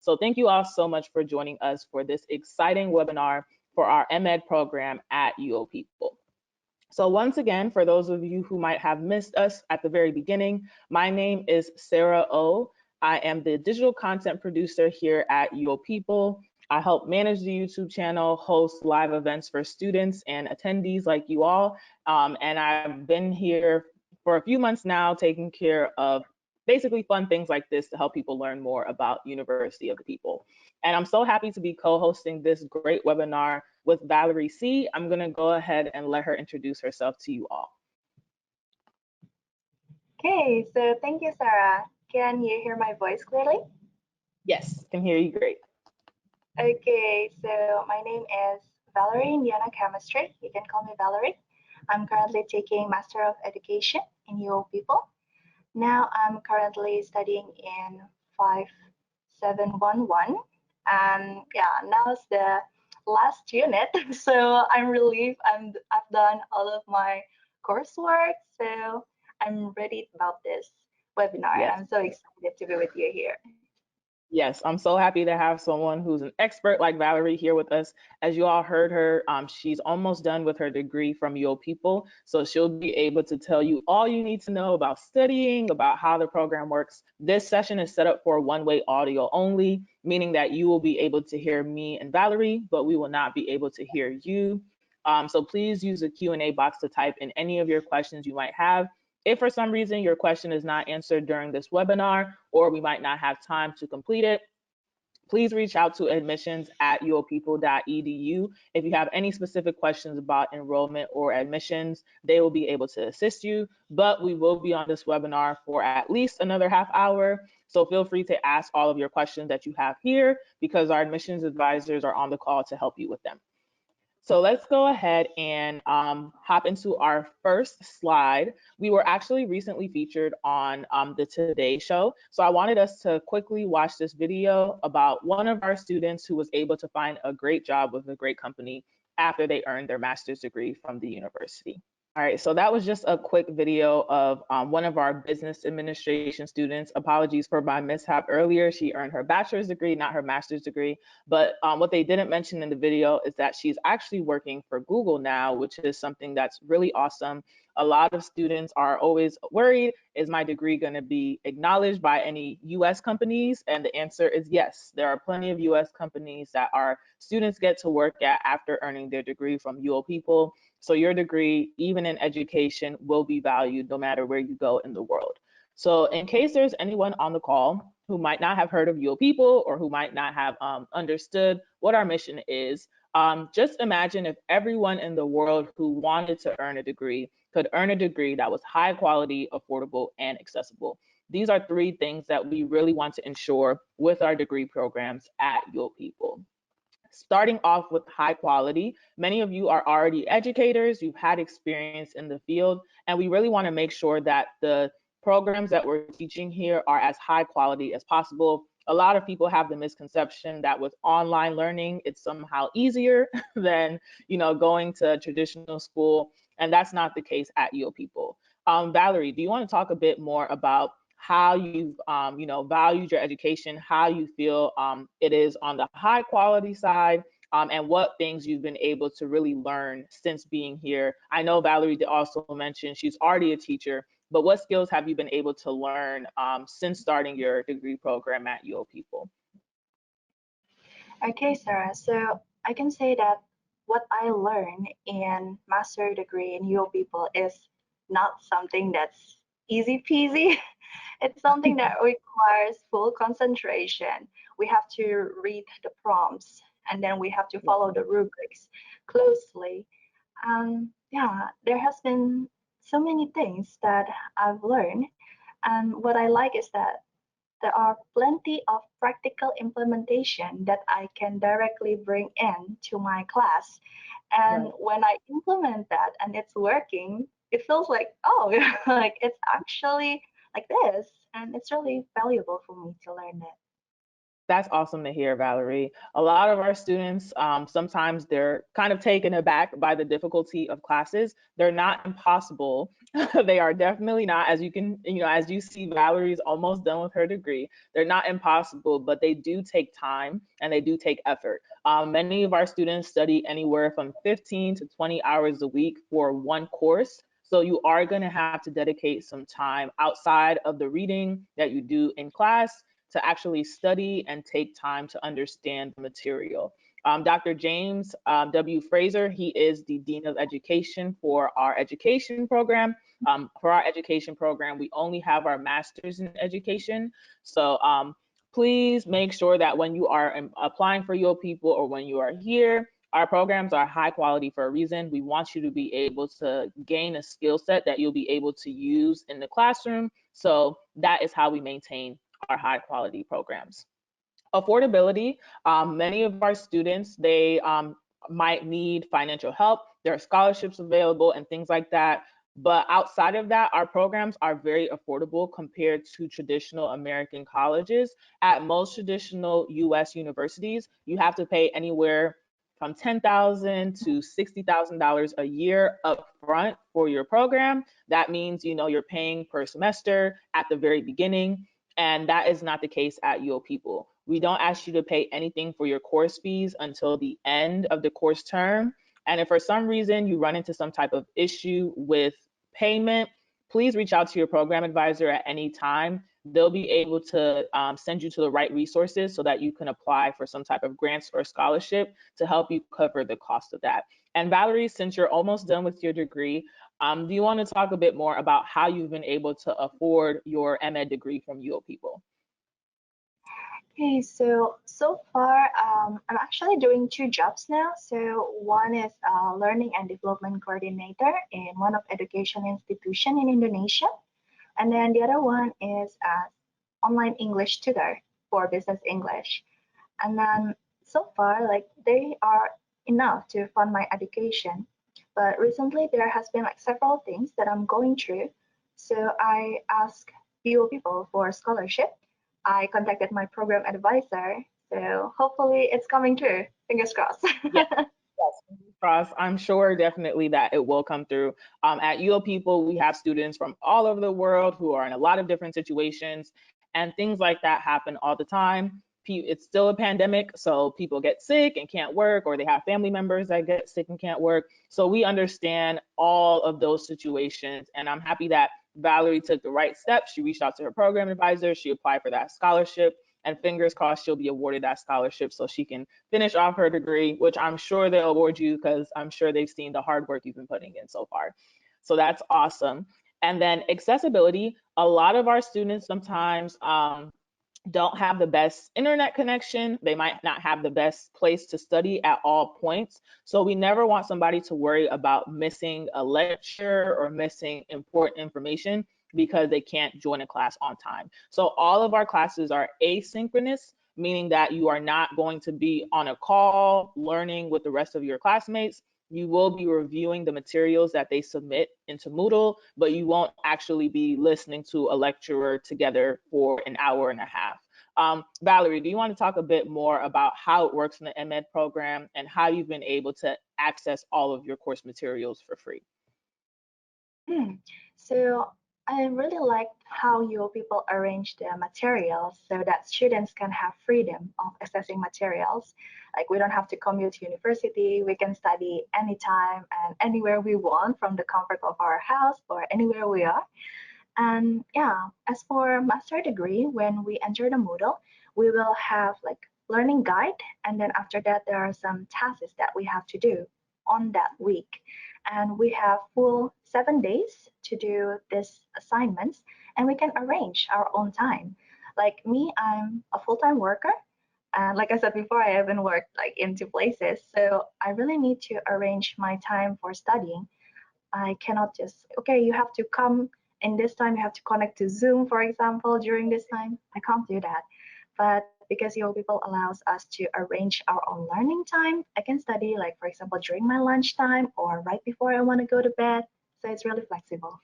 So thank you all so much for joining us for this exciting webinar for our MEd program at UoPeople. So once again, for those of you who might have missed us at the very beginning, my name is Sarah O. I am the digital content producer here at UoPeople. I help manage the YouTube channel, host live events for students and attendees like you all. And I've been here for a few months now taking care of basically fun things like this to help people learn more about University of the People. And I'm so happy to be co-hosting this great webinar with Valerie C. I'm going to go ahead and let her introduce herself to you all. Okay, so thank you, Sarah. Can you hear my voice clearly? Yes, can hear you great. Okay, so my name is Valerie in Chemistry. You can call me Valerie. I'm currently taking Master of Education in UoPeople. Now I'm currently studying in 5711. And yeah, now it's the last unit. So I'm relieved I've done all of my coursework. So I'm ready about this webinar. Yes. And I'm so excited to be with you here. Yes, I'm so happy to have someone who's an expert like Valerie here with us. As you all heard her, she's almost done with her degree from UoPeople, so she'll be able to tell you all you need to know about studying, about how the program works. This session is set up for one-way audio only, meaning that you will be able to hear me and Valerie, but we will not be able to hear you. So please use the Q&A box to type in any of your questions you might have. If for some reason your question is not answered during this webinar, or we might not have time to complete it, please reach out to admissions@uopeople.edu. If you have any specific questions about enrollment or admissions, they will be able to assist you. But we will be on this webinar for at least another half hour. So feel free to ask all of your questions that you have here because our admissions advisors are on the call to help you with them. So let's go ahead and hop into our first slide. We were actually recently featured on the Today Show. So I wanted us to quickly watch this video about one of our students who was able to find a great job with a great company after they earned their master's degree from the university. All right, so that was just a quick video of one of our business administration students. Apologies for my mishap earlier. She earned her bachelor's degree, not her master's degree. But what they didn't mention in the video is that she's actually working for Google now, which is something that's really awesome. A lot of students are always worried, is my degree going to be acknowledged by any US companies? And the answer is yes. There are plenty of US companies that our students get to work at after earning their degree from UoPeople. So your degree, even in education, will be valued no matter where you go in the world. So in case there's anyone on the call who might not have heard of UoPeople or who might not have understood what our mission is, just imagine if everyone in the world who wanted to earn a degree could earn a degree that was high quality, affordable, and accessible. These are three things that we really want to ensure with our degree programs at UoPeople. Starting off with high quality, many of you are already educators, you've had experience in the field, and we really want to make sure that the programs that we're teaching here are as high quality as possible. A lot of people have the misconception that with online learning, it's somehow easier than going to traditional school, and that's not the case at UoPeople. Valerie, do you want to talk a bit more about how you've valued your education, how you feel it is on the high quality side, and what things you've been able to really learn since being here? I know Valerie did also mention she's already a teacher, but what skills have you been able to learn since starting your degree program at UoPeople? Okay, Sarah. So I can say that what I learned in master degree in UoPeople is not something that's easy peasy. It's something that requires full concentration. We have to read the prompts and then we have to follow the rubrics closely. Yeah, there has been so many things that I've learned. And what I like is that there are plenty of practical implementation that I can directly bring in to my class. And when I implement that and it's working, it feels like, oh, like it's actually like this. And it's really valuable for me to learn it. That's awesome to hear, Valerie. A lot of our students, sometimes they're kind of taken aback by the difficulty of classes. They're not impossible. They are definitely not, as you can, as you see, Valerie's almost done with her degree. They're not impossible, but they do take time and they do take effort. Many of our students study anywhere from 15 to 20 hours a week for one course. So you are going to have to dedicate some time outside of the reading that you do in class to actually study and take time to understand the material. Dr. James W. Fraser, he is the Dean of Education for our education program. For our education program, we only have our master's in education. So please make sure that when you are applying for UoPeople or when you are here, our programs are high quality for a reason. We want you to be able to gain a skill set that you'll be able to use in the classroom. So that is how we maintain our high quality programs. Affordability, many of our students, they might need financial help. There are scholarships available and things like that. But outside of that, our programs are very affordable compared to traditional American colleges. At most traditional US universities, you have to pay anywhere from $10,000 to $60,000 a year upfront for your program. That means, you're paying per semester at the very beginning. And that is not the case at UoPeople. We don't ask you to pay anything for your course fees until the end of the course term. And if for some reason you run into some type of issue with payment, please reach out to your program advisor at any time. They'll be able to send you to the right resources so that you can apply for some type of grants or scholarship to help you cover the cost of that. And Valerie, since you're almost done with your degree, do you want to talk a bit more about how you've been able to afford your MEd degree from UoPeople? Okay, so far, I'm actually doing two jobs now. So one is learning and development coordinator in one of education institution in Indonesia, and then the other one is online English tutor for business English. And then so far, like they are enough to fund my education. But recently there has been like several things that I'm going through. So I asked few people for scholarship. I contacted my program advisor. So hopefully it's coming true. Fingers crossed. Yes, yes, fingers crossed. I'm sure definitely that it will come through. At UoPeople, we have students from all over the world who are in a lot of different situations, and things like that happen all the time. It's still a pandemic, so people get sick and can't work, or they have family members that get sick and can't work. So we understand all of those situations, and I'm happy that Valerie took the right steps. She reached out to her program advisor, she applied for that scholarship, and fingers crossed she'll be awarded that scholarship so she can finish off her degree, which I'm sure they'll award you because I'm sure they've seen the hard work you've been putting in so far. So that's awesome. And then accessibility, a lot of our students sometimes don't have the best internet connection. They might not have the best place to study at all points. So we never want somebody to worry about missing a lecture or missing important information because they can't join a class on time. So all of our classes are asynchronous, meaning that you are not going to be on a call learning with the rest of your classmates. You will be reviewing the materials that they submit into Moodle, but you won't actually be listening to a lecturer together for an hour and a half. Valerie, do you want to talk a bit more about how it works in the MEd program and how you've been able to access all of your course materials for free? Hmm. So I really like how your people arrange the materials so that students can have freedom of accessing materials. Like we don't have to commute to university, we can study anytime and anywhere we want from the comfort of our house or anywhere we are. And yeah, as for master degree, when we enter the Moodle, we will have like learning guide, and then after that there are some tasks that we have to do on that week. And we have full 7 days to do these assignments, and we can arrange our own time. Like me, I'm a full-time worker. And like I said before, I haven't worked like in two places. So I really need to arrange my time for studying. I cannot just, okay, you have to come in this time, you have to connect to Zoom, for example, during this time. I can't do that. But because your people allows us to arrange our own learning time, I can study, like, for example, during my lunchtime or right before I want to go to bed. So it's really flexible.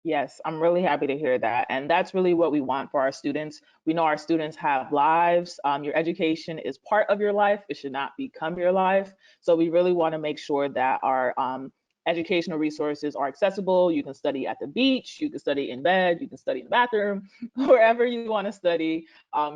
Yes, I'm really happy to hear that. And that's really what we want for our students. We know our students have lives. Your education is part of your life. It should not become your life. So we really want to make sure that our educational resources are accessible. You can study at the beach, you can study in bed, you can study in the bathroom, wherever you want to study.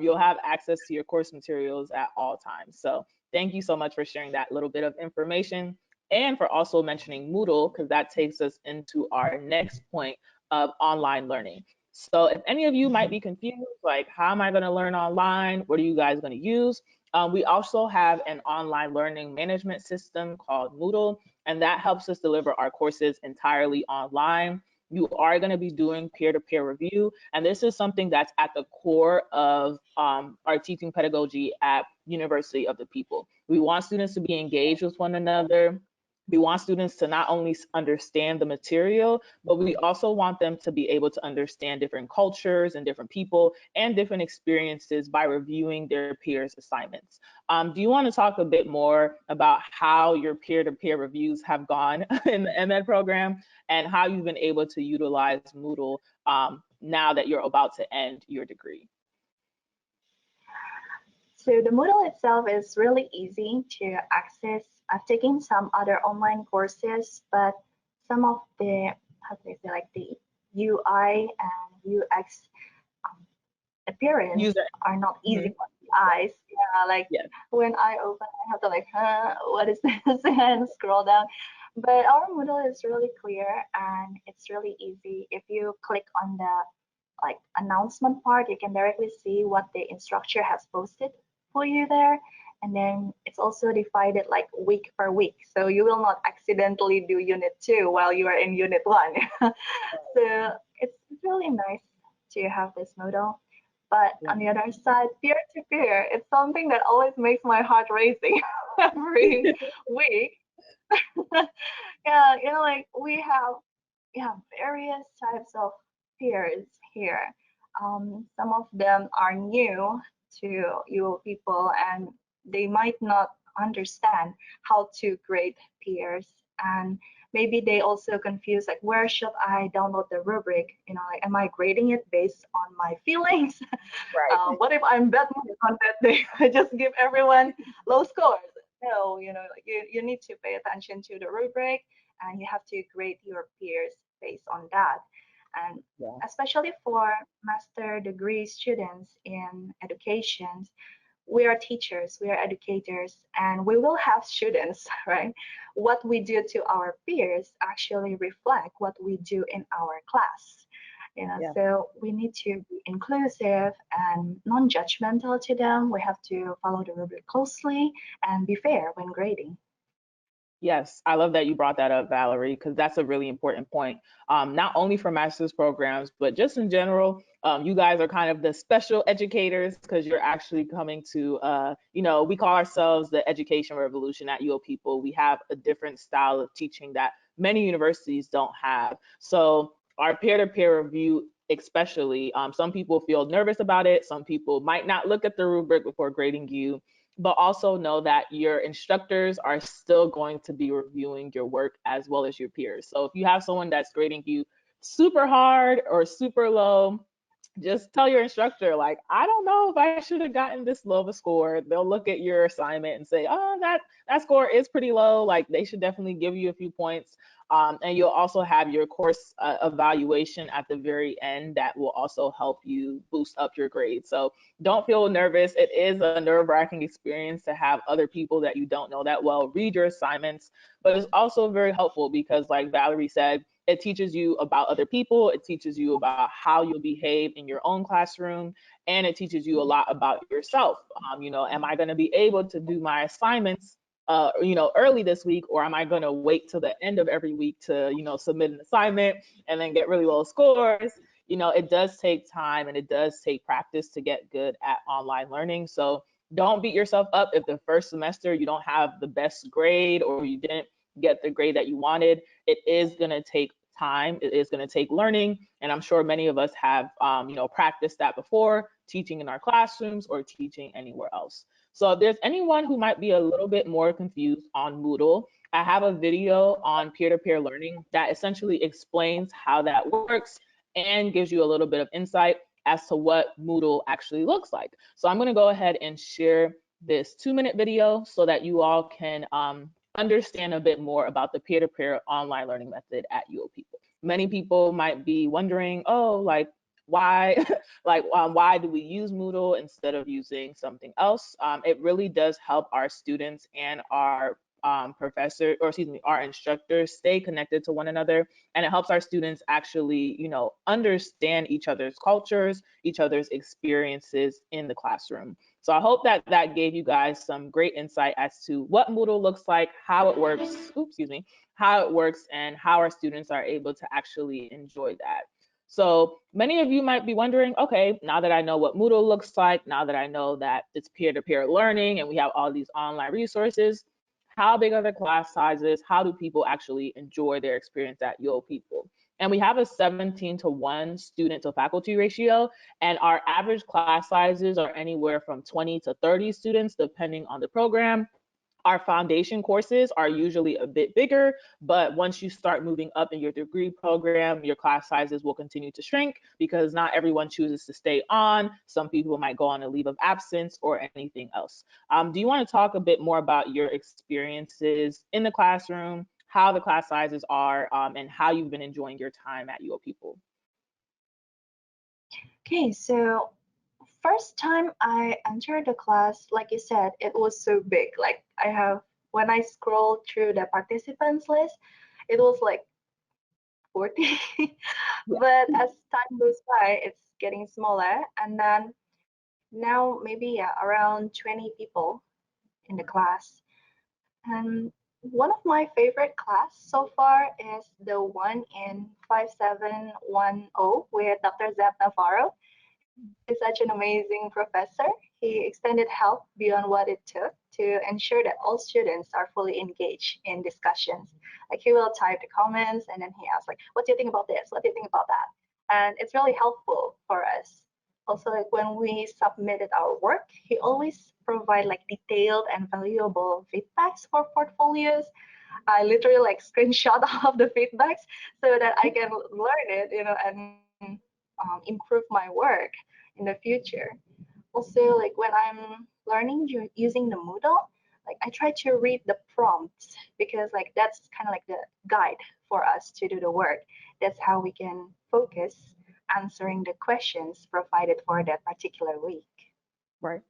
You'll have access to your course materials at all times. So thank you so much for sharing that little bit of information and for also mentioning Moodle, because that takes us into our next point of online learning. So if any of you might be confused, like how am I going to learn online? What are you guys going to use? We also have an online learning management system called Moodle, and that helps us deliver our courses entirely online. You are going to be doing peer-to-peer review, and this is something that's at the core of our teaching pedagogy at University of the People. We want students to be engaged with one another. We want students to not only understand the material, but we also want them to be able to understand different cultures and different people and different experiences by reviewing their peers' assignments. Do you want to talk a bit more about how your peer-to-peer reviews have gone in the MEd program and how you've been able to utilize Moodle now that you're about to end your degree? So the Moodle itself is really easy to access. I've taken some other online courses, but some of the, how do I say, like the UI and UX um, appearance User. are not easy Mhm. on the eyes. Yeah, like Yes. when I open, I have to like, what is this? And scroll down. But our Moodle is really clear and it's really easy. If you click on the like announcement part, you can directly see what the instructor has posted for you there. And then it's also divided like week per week. So you will not accidentally do unit 2 while you are in unit 1. So it's really nice to have this Moodle. But Yeah. on the other side, peer to peer, it's something that always makes my heart racing every week. Yeah, like we have various types of peers here. Some of them are new to you people, and they might not understand how to grade peers, and maybe they also confuse like where should I download the rubric? Like am I grading it based on my feelings? Right. What if I'm bad mood on that day? I just give everyone low scores. No, like you need to pay attention to the rubric and you have to grade your peers based on that. And Yeah. especially for master degree students in education, we are teachers, we are educators, and we will have students, right? What we do to our peers actually reflect what we do in our class. Yeah. So we need to be inclusive and non-judgmental to them. We have to follow the rubric closely and be fair when grading. Yes, I love that you brought that up, Valerie, because that's a really important point. Not only for master's programs, but just in general, you guys are kind of the special educators because you're actually coming to, we call ourselves the education revolution at UoPeople. We have a different style of teaching that many universities don't have. So our peer-to-peer review, especially, some people feel nervous about it. Some people might not look at the rubric before grading you, but also know that your instructors are still going to be reviewing your work as well as your peers. So if you have someone that's grading you super hard or super low, just tell your instructor, like, I don't know if I should have gotten this low of a score. They'll look at your assignment and say, oh, that score is pretty low. Like, they should definitely give you a few points. And you'll also have your course evaluation at the very end that will also help you boost up your grade. So don't feel nervous. It is a nerve-wracking experience to have other people that you don't know that well read your assignments, but it's also very helpful because, like Valerie said, it teaches you about other people, it teaches you about how you'll behave in your own classroom, and it teaches you a lot about yourself. Am I going to be able to do my assignments early this week, or am I going to wait till the end of every week to submit an assignment and then get really low scores? It does take time and it does take practice to get good at online learning. So don't beat yourself up if the first semester you don't have the best grade or you didn't get the grade that you wanted. It is going to take time. It is going to take learning. And I'm sure many of us have, practiced that before. teaching in our classrooms or teaching anywhere else. So if there's anyone who might be a little bit more confused on Moodle, I have a video on peer-to-peer learning that essentially explains how that works and gives you a little bit of insight as to what Moodle actually looks like. So I'm going to go ahead and share this 2-minute video so that you all can understand a bit more about the peer-to-peer online learning method at UoPeople. Many people might be wondering, oh, like, why why do we use Moodle instead of using something else? It really does help our students and our our instructors stay connected to one another, and it helps our students actually, understand each other's cultures, each other's experiences in the classroom. So I hope that that gave you guys some great insight as to what Moodle looks like, how it works, how it works, and how our students are able to actually enjoy that. So many of you might be wondering, okay, now that I know what Moodle looks like, now that I know that it's peer-to-peer learning and we have all these online resources, how big are the class sizes? How do people actually enjoy their experience at UoPeople? And we have a 17-to-1 student to faculty ratio, and our average class sizes are anywhere from 20 to 30 students, depending on the program. Our foundation courses are usually a bit bigger, but once you start moving up in your degree program, your class sizes will continue to shrink because not everyone chooses to stay on. Some people might go on a leave of absence or anything else. Do you want to talk a bit more about your experiences in the classroom, how the class sizes are, and how you've been enjoying your time at UoPeople? Okay, so first time I entered the class, like you said, it was so big. Like when I scrolled through the participants list, it was like 40. Yeah. But as time goes by, it's getting smaller. And then now maybe around 20 people in the class. And one of my favorite class so far is the one in 5710 with Dr. Zep Navarro. He's such an amazing professor. He extended help beyond what it took to ensure that all students are fully engaged in discussions. Like he will type the comments and then he asks like, what do you think about this? What do you think about that? And it's really helpful for us. Also, like when we submitted our work, he always provide like detailed and valuable feedbacks for portfolios. I literally like screenshot all of the feedbacks so that I can learn it, and improve my work in the future. Also, like when I'm learning using the Moodle, like I try to read the prompts because like that's kind of like the guide for us to do the work. That's how we can focus answering the questions provided for that particular week. Right.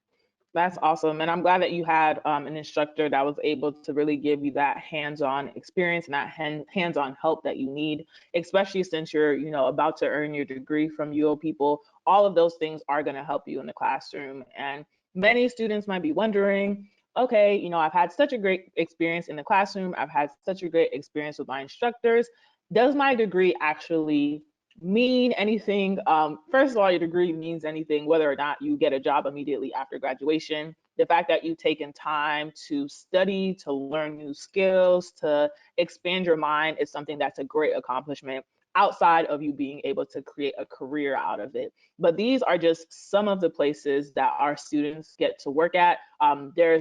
That's awesome. And I'm glad that you had an instructor that was able to really give you that hands-on experience and that hands-on help that you need, especially since you're, about to earn your degree from UoPeople. All of those things are going to help you in the classroom. And many students might be wondering, okay, I've had such a great experience in the classroom. I've had such a great experience with my instructors. Does my degree actually mean anything? First of all, your degree means anything, whether or not you get a job immediately after graduation. The fact that you've taken time to study, to learn new skills, to expand your mind is something that's a great accomplishment outside of you being able to create a career out of it. But these are just some of the places that our students get to work at. Their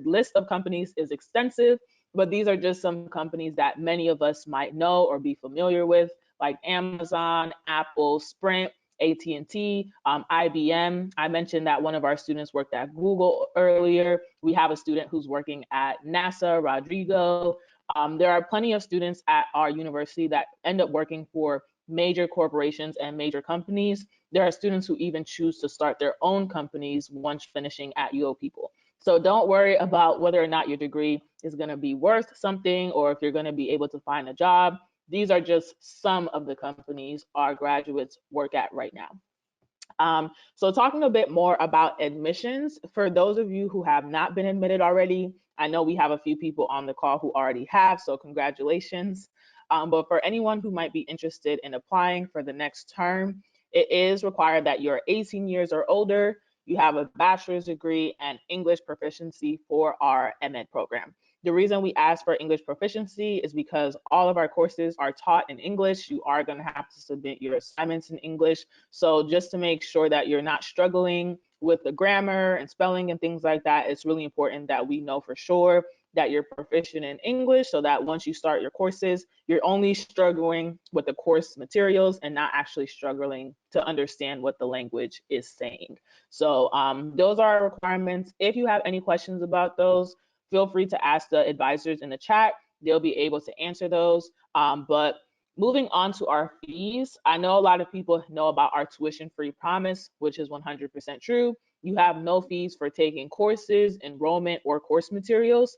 list of companies is extensive, but these are just some companies that many of us might know or be familiar with, like Amazon, Apple, Sprint, AT&T, IBM. I mentioned that one of our students worked at Google earlier. We have a student who's working at NASA, Rodrigo. There are plenty of students at our university that end up working for major corporations and major companies. There are students who even choose to start their own companies once finishing at UoPeople. So don't worry about whether or not your degree is going to be worth something or if you're going to be able to find a job. These are just some of the companies our graduates work at right now. So talking a bit more about admissions, for those of you who have not been admitted already, I know we have a few people on the call who already have, so congratulations. But for anyone who might be interested in applying for the next term, it is required that you're 18 years or older, you have a bachelor's degree and English proficiency for our MEd program. The reason we ask for English proficiency is because all of our courses are taught in English. You are going to have to submit your assignments in English. So just to make sure that you're not struggling with the grammar and spelling and things like that, it's really important that we know for sure that you're proficient in English so that once you start your courses, you're only struggling with the course materials and not actually struggling to understand what the language is saying. So those are our requirements. If you have any questions about those, feel free to ask the advisors in the chat. They'll be able to answer those. But moving on to our fees, I know a lot of people know about our tuition-free promise, which is 100% true. You have no fees for taking courses, enrollment, or course materials.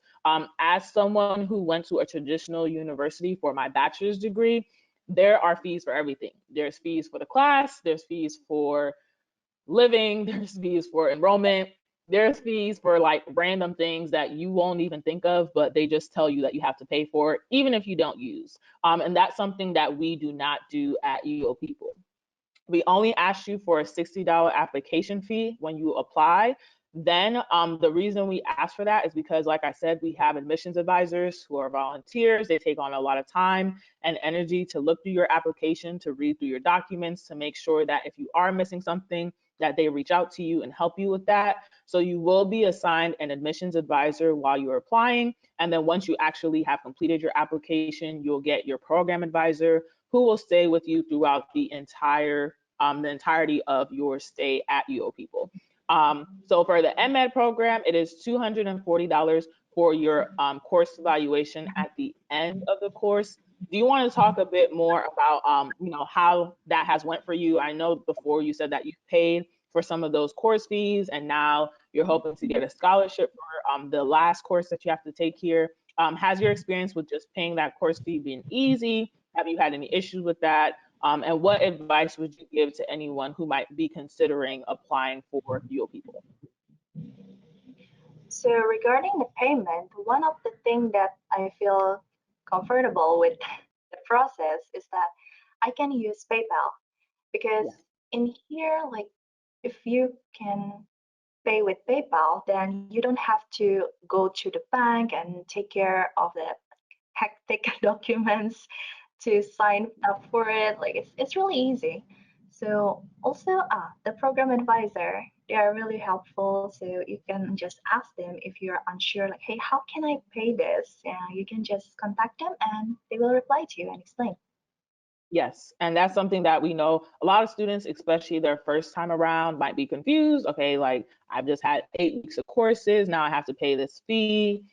As someone who went to a traditional university for my bachelor's degree, there are fees for everything. There's fees for the class, there's fees for living, there's fees for enrollment, there's fees for like random things that you won't even think of, but they just tell you that you have to pay for it, even if you don't use. And that's something that we do not do at UoPeople. We only ask you for a $60 application fee when you apply. Then the reason we ask for that is because, like I said, we have admissions advisors who are volunteers. They take on a lot of time and energy to look through your application, to read through your documents, to make sure that if you are missing something, that they reach out to you and help you with that. So you will be assigned an admissions advisor while you're applying. And then once you actually have completed your application, you'll get your program advisor who will stay with you throughout the entirety of your stay at UoPeople. So for the MEd program, it is $240 for your course evaluation at the end of the course. Do you want to talk a bit more about how that has went for you? I know before you said that you paid for some of those course fees, and now you're hoping to get a scholarship for the last course that you have to take here. Has your experience with just paying that course fee been easy? Have you had any issues with that? And what advice would you give to anyone who might be considering applying for UoPeople? So regarding the payment, one of the things that I feel comfortable with the process is that I can use PayPal because Yeah. in here, like if you can pay with PayPal, then you don't have to go to the bank and take care of the hectic documents to sign up for it. Like it's really easy. So also the program advisor, they are really helpful. So you can just ask them if you're unsure, like, hey, how can I pay this? You can just contact them and they will reply to you and explain. Yes, and that's something that we know a lot of students, especially their first time around, might be confused. Okay, like I've just had 8 weeks of courses, now I have to pay this fee.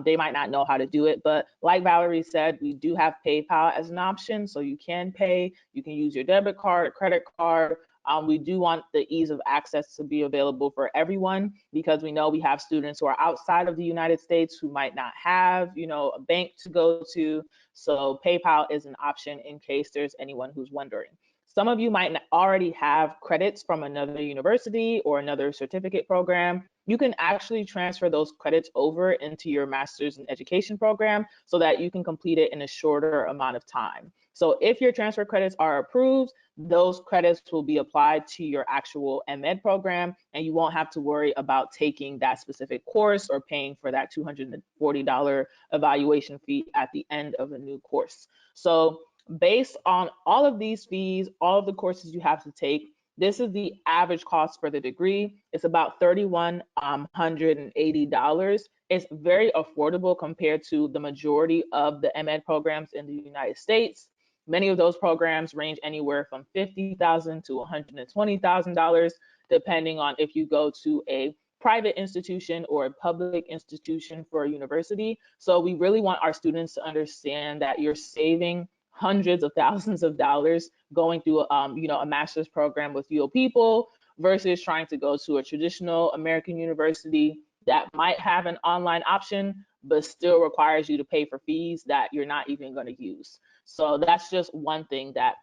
They might not know how to do it, but like Valerie said, we do have PayPal as an option, so you can pay. You can use your debit card, credit card. We do want the ease of access to be available for everyone because we know we have students who are outside of the United States who might not have, a bank to go to. So PayPal is an option in case there's anyone who's wondering. Some of you might already have credits from another university or another certificate program. You can actually transfer those credits over into your master's in education program so that you can complete it in a shorter amount of time. So if your transfer credits are approved, those credits will be applied to your actual MEd program, and you won't have to worry about taking that specific course or paying for that $240 evaluation fee at the end of a new course. So based on all of these fees, all of the courses you have to take, this is the average cost for the degree. It's about $3,180. It's very affordable compared to the majority of the MEd programs in the United States. Many of those programs range anywhere from $50,000 to $120,000, depending on if you go to a private institution or a public institution for a university. So we really want our students to understand that you're saving hundreds of thousands of dollars going through a master's program with UoPeople versus trying to go to a traditional American university that might have an online option but still requires you to pay for fees that you're not even going to use. So that's just one thing that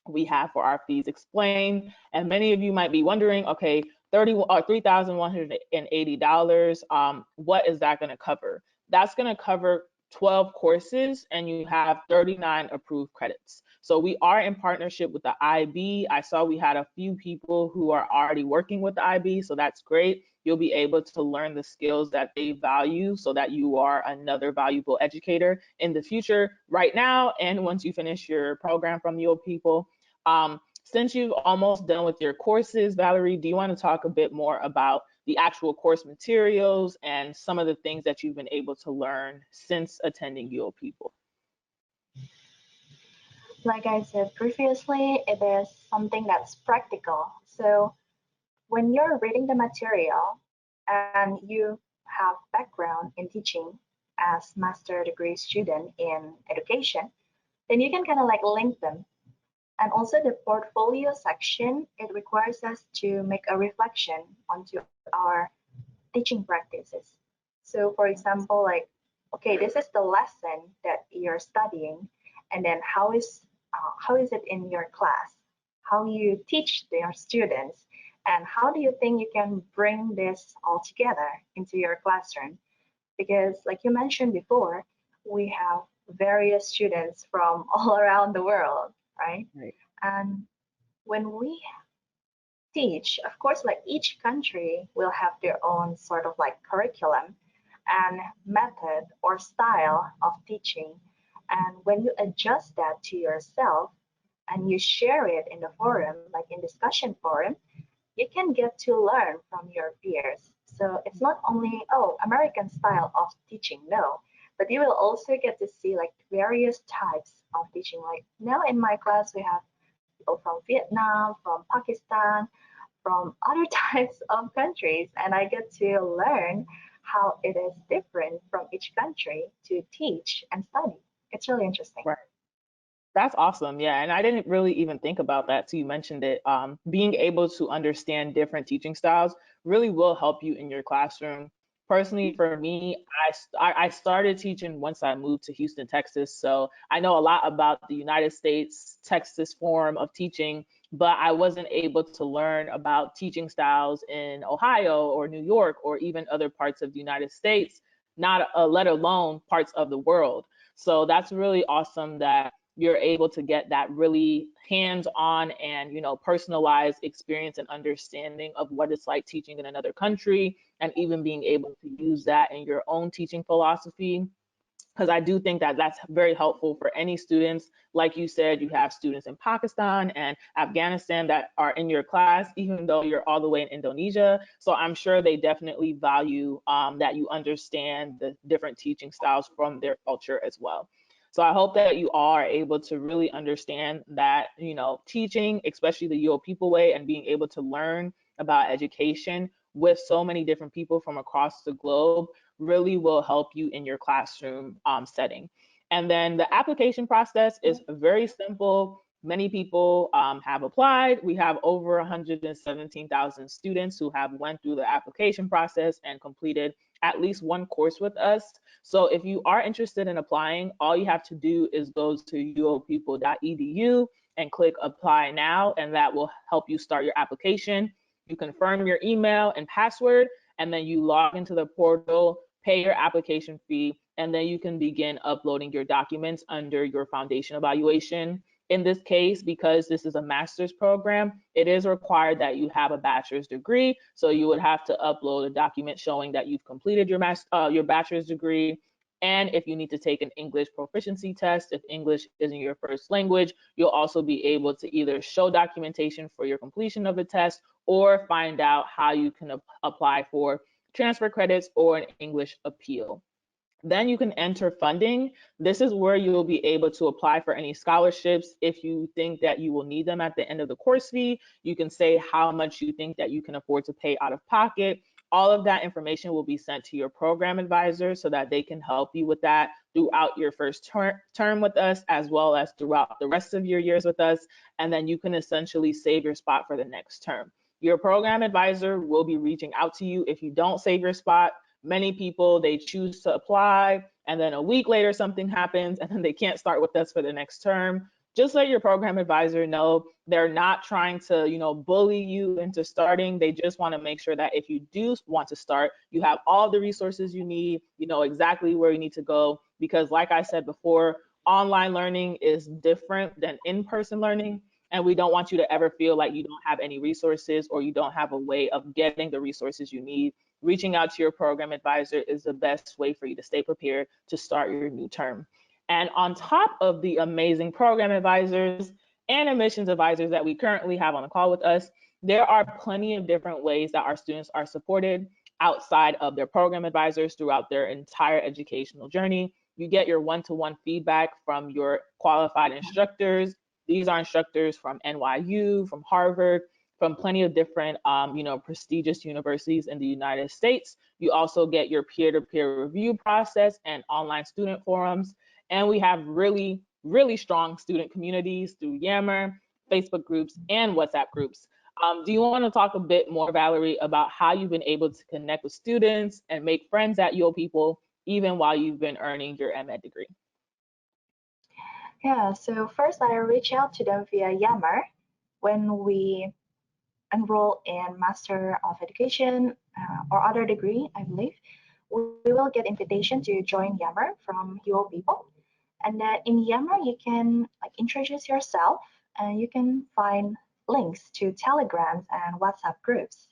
we have for our fees explained. And many of you might be wondering, okay, $3,180, what is that going to cover? That's going to cover 12 courses and you have 39 approved credits. So we are in partnership with the IB. I saw we had a few people who are already working with the IB, so that's great. you'll be able to learn the skills that they value so that you are another valuable educator in the future, right now, and once you finish your program from UoPeople. Since you've almost done with your courses, Valerie, do you want to talk a bit more about the actual course materials and some of the things that you've been able to learn since attending UoPeople? Like I said previously, it is something that's practical. So when you're reading the material and you have background in teaching as master degree student in education, then you can kind of like link them. And also the portfolio section, it requires us to make a reflection onto our teaching practices. So for example, like, okay, this is the lesson that you're studying, and then how is it in your class? How you teach your students, and how do you think you can bring this all together into your classroom? Because like you mentioned before, we have various students from all around the world, right? Right. And when we teach, of course, like each country will have their own sort of like curriculum and method or style of teaching. And when you adjust that to yourself and you share it in the forum, like in discussion forum, you can get to learn from your peers. So it's not only, oh, American style of teaching, no, but you will also get to see like various types of teaching. Like now in my class, we have people from Vietnam, from Pakistan, from other types of countries, and I get to learn how it is different from each country to teach and study. It's really interesting. Right. That's awesome. Yeah. And I didn't really even think about that. So you mentioned it. Being able to understand different teaching styles really will help you in your classroom. Personally, for me, I started teaching once I moved to Houston, Texas. So I know a lot about the United States, Texas form of teaching, but I wasn't able to learn about teaching styles in Ohio or New York or even other parts of the United States, not let alone parts of the world. So that's really awesome that you're able to get that really hands-on and personalized experience and understanding of what it's like teaching in another country, and even being able to use that in your own teaching philosophy, because I do think that that's very helpful for any students. Like you said, you have students in Pakistan and Afghanistan that are in your class, even though you're all the way in Indonesia. So I'm sure they definitely value that you understand the different teaching styles from their culture as well. So I hope that you all are able to really understand that, teaching, especially the UoPeople way, and being able to learn about education with so many different people from across the globe really will help you in your classroom setting. And then the application process is very simple. Many people have applied. We have over 117,000 students who have went through the application process and completed at least one course with us. So if you are interested in applying, all you have to do is go to uopeople.edu and click apply now, and that will help you start your application. You confirm your email and password, and then you log into the portal, pay your application fee, and then you can begin uploading your documents under your foundation evaluation. In this case, because this is a master's program, it is required that you have a bachelor's degree. So you would have to upload a document showing that you've completed your bachelor's degree. And if you need to take an English proficiency test, if English isn't your first language, you'll also be able to either show documentation for your completion of the test or find out how you can apply for transfer credits or an English appeal. Then you can enter funding. This is where you will be able to apply for any scholarships. If you think that you will need them at the end of the course fee, you can say how much you think that you can afford to pay out of pocket. All of that information will be sent to your program advisor so that they can help you with that throughout your first term with us, as well as throughout the rest of your years with us. And then you can essentially save your spot for the next term. Your program advisor will be reaching out to you if you don't save your spot. Many people, they choose to apply, and then a week later something happens and then they can't start with us for the next term. Just let your program advisor know. They're not trying to bully you into starting. They just want to make sure that if you do want to start, you have all the resources you need, you know exactly where you need to go, because like I said before, online learning is different than in-person learning. And we don't want you to ever feel like you don't have any resources or you don't have a way of getting the resources you need. Reaching out to your program advisor is the best way for you to stay prepared to start your new term. And on top of the amazing program advisors and admissions advisors that we currently have on the call with us, there are plenty of different ways that our students are supported outside of their program advisors throughout their entire educational journey. You get your one-to-one feedback from your qualified instructors. These are instructors from NYU, from Harvard, from plenty of different, prestigious universities in the United States. You also get your peer-to-peer review process and online student forums. And we have really, really strong student communities through Yammer, Facebook groups, and WhatsApp groups. Do you want to talk a bit more, Valerie, about how you've been able to connect with students and make friends at UoPeople even while you've been earning your MEd degree? Yeah, so first I reach out to them via Yammer when we enroll in Master of Education or other degree, I believe. We will get invitation to join Yammer from UoPeople. And then in Yammer, you can like introduce yourself and you can find links to Telegrams and WhatsApp groups.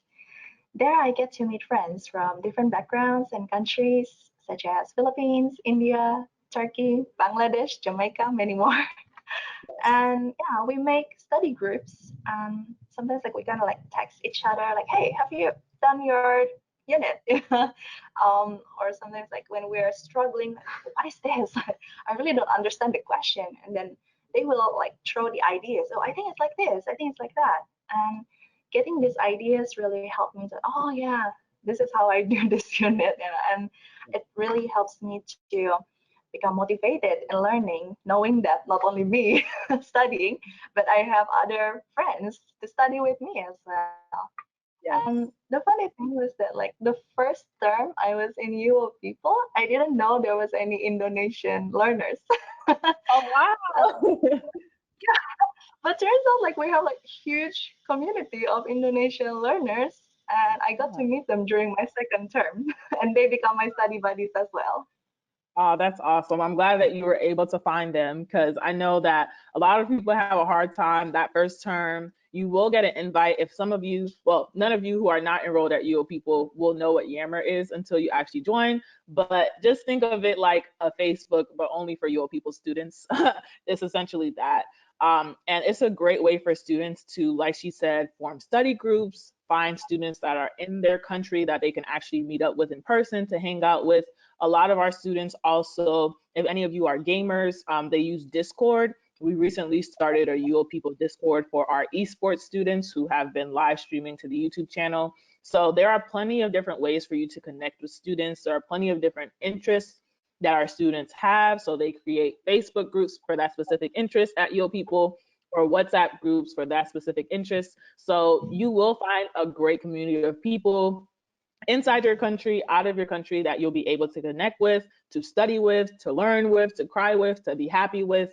There I get to meet friends from different backgrounds and countries such as Philippines, India, Turkey, Bangladesh, Jamaica, many more. And yeah, we make study groups. Sometimes like we kind of like text each other like, hey, have you done your unit? Or sometimes like when we're struggling, what is this? I really don't understand the question. And then they will like throw the ideas. Oh, I think it's like this. I think it's like that. And getting these ideas really helped me to, oh yeah, this is how I do this unit. And it really helps me to become motivated in learning, knowing that not only me studying, but I have other friends to study with me as well. Yes. And the funny thing was that like the first term I was in UoPeople, I didn't know there was any Indonesian learners. Oh, wow. But turns out like we have like huge community of Indonesian learners and I got to meet them during my second term and they become my study buddies as well. Oh, that's awesome. I'm glad that you were able to find them because I know that a lot of people have a hard time that first term. You will get an invite if some of you, well, none of you who are not enrolled at UoPeople will know what Yammer is until you actually join. But just think of it like a Facebook, but only for UoPeople students. It's essentially that. And it's a great way for students to, like she said, form study groups, find students that are in their country that they can actually meet up with in person to hang out with. A lot of our students also, if any of you are gamers, they use Discord. We recently started a UoPeople Discord for our esports students who have been live streaming to the YouTube channel. So there are plenty of different ways for you to connect with students. There are plenty of different interests that our students have. So they create Facebook groups for that specific interest at UoPeople or WhatsApp groups for that specific interest. So you will find a great community of people inside your country, out of your country that you'll be able to connect with, to study with, to learn with, to cry with, to be happy with.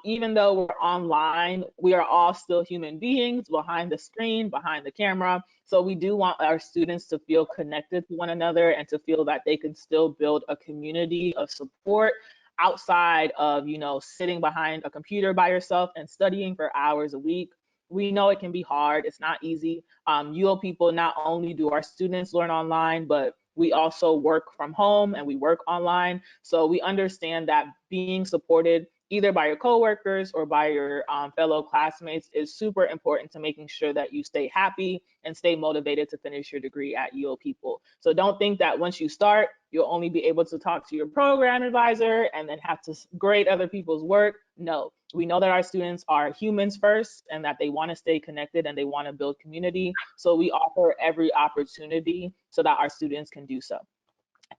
Even though we're online, we are all still human beings behind the screen, behind the camera. So we do want our students to feel connected to one another and to feel that they can still build a community of support outside of, sitting behind a computer by yourself and studying for hours a week. We know it can be hard. It's not easy. UoPeople, not only do our students learn online, but we also work from home and we work online. So we understand that being supported either by your coworkers or by your fellow classmates is super important to making sure that you stay happy and stay motivated to finish your degree at UoPeople. So don't think that once you start, you'll only be able to talk to your program advisor and then have to grade other people's work. No, we know that our students are humans first and that they want to stay connected and they want to build community. So we offer every opportunity so that our students can do so.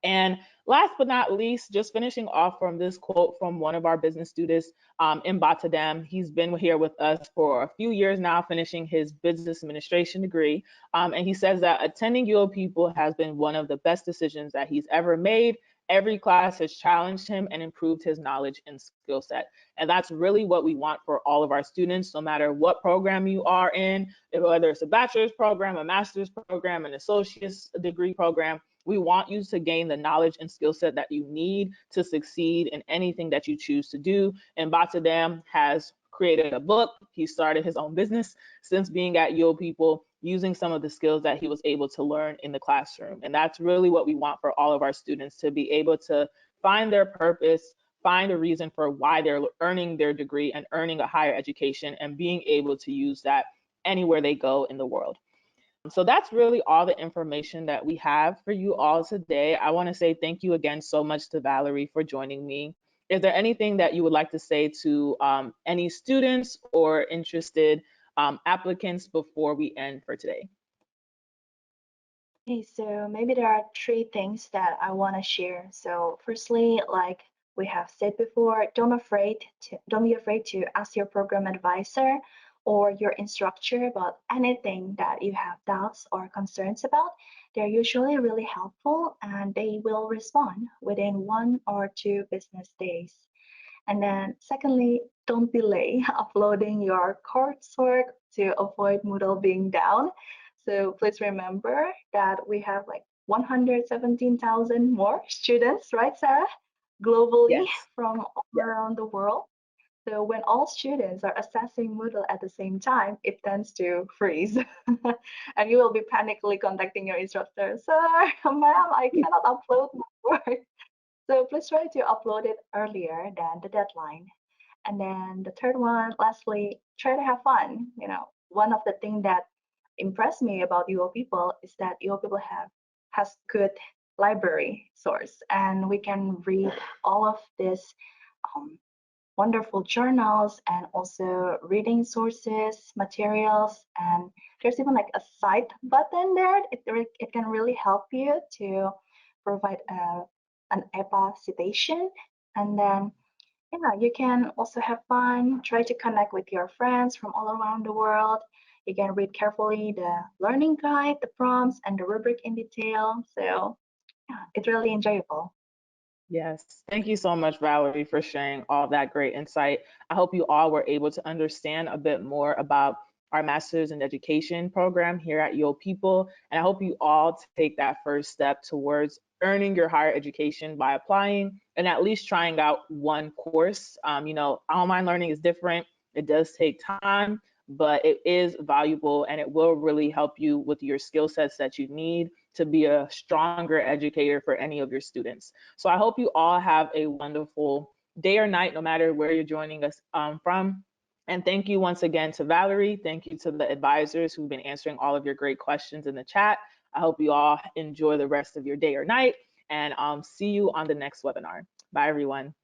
And last but not least, just finishing off from this quote from one of our business students, Mbatadem. He's been here with us for a few years now, finishing his business administration degree. And he says that attending UoPeople has been one of the best decisions that he's ever made. Every class has challenged him and improved his knowledge and skill set. And that's really what we want for all of our students, no matter what program you are in, whether it's a bachelor's program, a master's program, an associate's degree program. We want you to gain the knowledge and skill set that you need to succeed in anything that you choose to do. And Batadam has created a book. He started his own business since being at UoPeople, using some of the skills that he was able to learn in the classroom. And that's really what we want for all of our students, to be able to find their purpose, find a reason for why they're earning their degree and earning a higher education, and being able to use that anywhere they go in the world. So that's really all the information that we have for you all today. I want to say thank you again so much to Valerie for joining me. Is there anything that you would like to say to any students or interested applicants before we end for today? Okay, so maybe there are three things that I want to share. So firstly, like we have said before, don't be afraid to ask your program advisor or your instructor about anything that you have doubts or concerns about. They're usually really helpful and they will respond within 1 or 2 business days. And then secondly, don't delay uploading your coursework to avoid Moodle being down. So please remember that we have like 117,000 more students, right, Sarah? Globally Yes. from all Yes. around the world. So when all students are accessing Moodle at the same time, it tends to freeze. And you will be panically contacting your instructor, sir, ma'am, I cannot upload my work. So please try to upload it earlier than the deadline. And then the third one, lastly, try to have fun. One of the things that impressed me about UoPeople is that UoPeople has good library source, and we can read all of this um, wonderful journals and also reading sources, materials, and there's even like a cite button there. It can really help you to provide an EPA citation. And then yeah, you can also have fun, try to connect with your friends from all around the world. You can read carefully the learning guide, the prompts, and the rubric in detail. So yeah, it's really enjoyable. Yes. Thank you so much, Valerie, for sharing all that great insight. I hope you all were able to understand a bit more about our Master's in Education program here at UoPeople. And I hope you all take that first step towards earning your higher education by applying and at least trying out one course. Online learning is different. It does take time, but it is valuable and it will really help you with your skill sets that you need to be a stronger educator for any of your students. So I hope you all have a wonderful day or night, no matter where you're joining us from. And thank you once again to Valerie. Thank you to the advisors who've been answering all of your great questions in the chat. I hope you all enjoy the rest of your day or night, and see you on the next webinar. Bye, everyone.